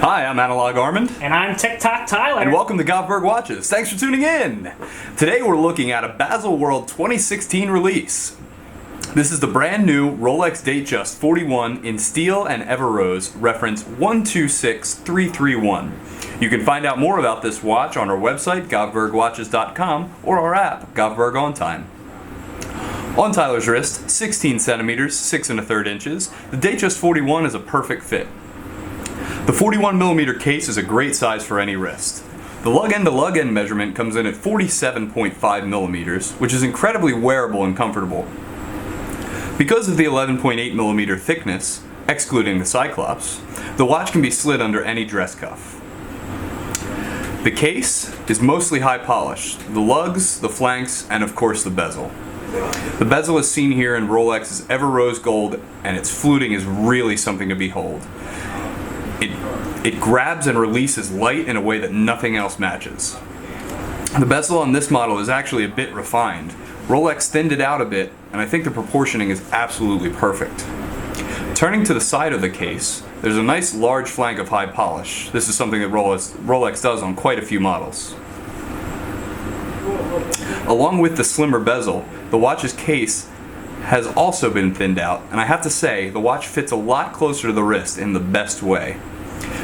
Hi, I'm Analog Armand. And I'm TikTok Tyler. And welcome to Gothberg Watches. Thanks for tuning in. Today we're looking at a Baselworld 2016 release. This is the brand new Rolex Datejust 41 in steel and Everose, reference 126331. You can find out more about this watch on our website, gothbergwatches.com, or our app, Gothberg On Time. On Tyler's wrist, 16 centimeters, 6 1/3 inches, the Datejust 41 is a perfect fit. The 41mm case is a great size for any wrist. The lug end to lug end measurement comes in at 47.5 millimeters, which is incredibly wearable and comfortable. Because of the 11.8mm thickness, excluding the cyclops, the watch can be slid under any dress cuff. The case is mostly high polished, the lugs, the flanks, and of course the bezel. The bezel is seen here in Rolex's Everose gold, and its fluting is really something to behold. It grabs and releases light in a way that nothing else matches. The bezel on this model is actually a bit refined. Rolex thinned it out a bit, and I think the proportioning is absolutely perfect. Turning to the side of the case, there's a nice large flank of high polish. This is something that Rolex does on quite a few models. Along with the slimmer bezel, the watch's case has also been thinned out, and I have to say, the watch fits a lot closer to the wrist in the best way.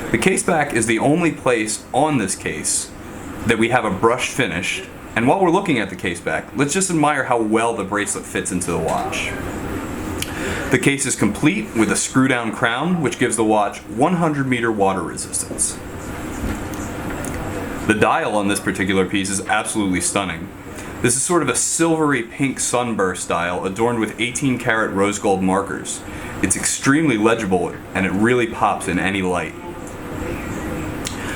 The case back is the only place on this case that we have a brushed finish, and while we're looking at the case back, let's just admire how well the bracelet fits into the watch. The case is complete with a screw-down crown, which gives the watch 100-meter water resistance. The dial on this particular piece is absolutely stunning. This is sort of a silvery pink sunburst dial adorned with 18-karat rose gold markers. It's extremely legible and it really pops in any light.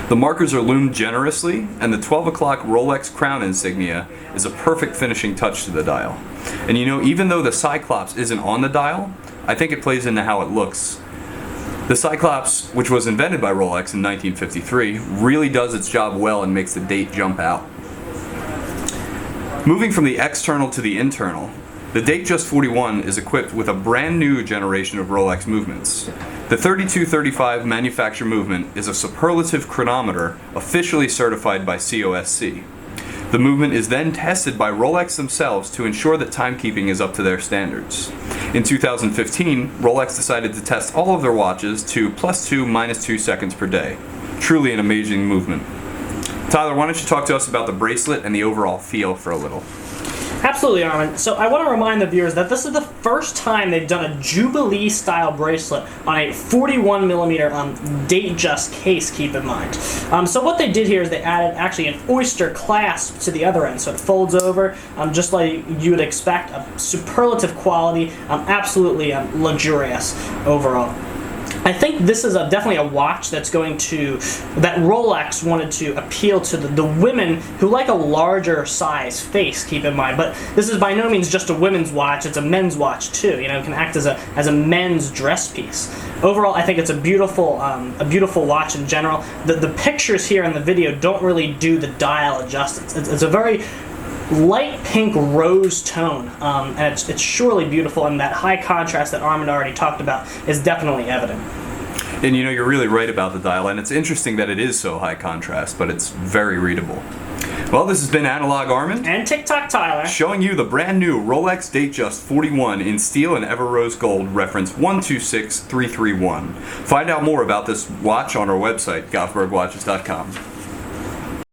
The markers are loomed generously, and the 12 o'clock Rolex crown insignia is a perfect finishing touch to the dial. And you know, even though the cyclops isn't on the dial, I think it plays into how it looks. The cyclops, which was invented by Rolex in 1953, really does its job well and makes the date jump out. Moving from the external to the internal, the Datejust 41 is equipped with a brand new generation of Rolex movements. The 3235 manufacture movement is a superlative chronometer officially certified by COSC. The movement is then tested by Rolex themselves to ensure that timekeeping is up to their standards. In 2015, Rolex decided to test all of their watches to +2, -2 seconds per day. Truly an amazing movement. Tyler, why don't you talk to us about the bracelet and the overall feel for a little? Absolutely, Armand. So I want to remind the viewers that this is the first time they've done a Jubilee-style bracelet on a 41mm Datejust case, keep in mind. So what they did here is they added actually an oyster clasp to the other end, so it folds over just like you would expect. A superlative quality, absolutely luxurious overall. I think this is definitely a watch that Rolex wanted to appeal to the women who like a larger size face, keep in mind. But this is by no means just a women's watch, it's a men's watch too. You know, it can act as a men's dress piece. Overall, I think it's a beautiful watch in general. The pictures here in the video don't really do the dial justice. It's a very light pink rose tone, and it's surely beautiful, and that high contrast that Armand already talked about is definitely evident. And you know, you're really right about the dial, and it's interesting that it is so high contrast, but it's very readable. Well, this has been Analog Armand and TikTok Tyler showing you the brand new Rolex Datejust 41 in steel and Everose gold, reference 126331. Find out more about this watch on our website, gothbergwatches.com.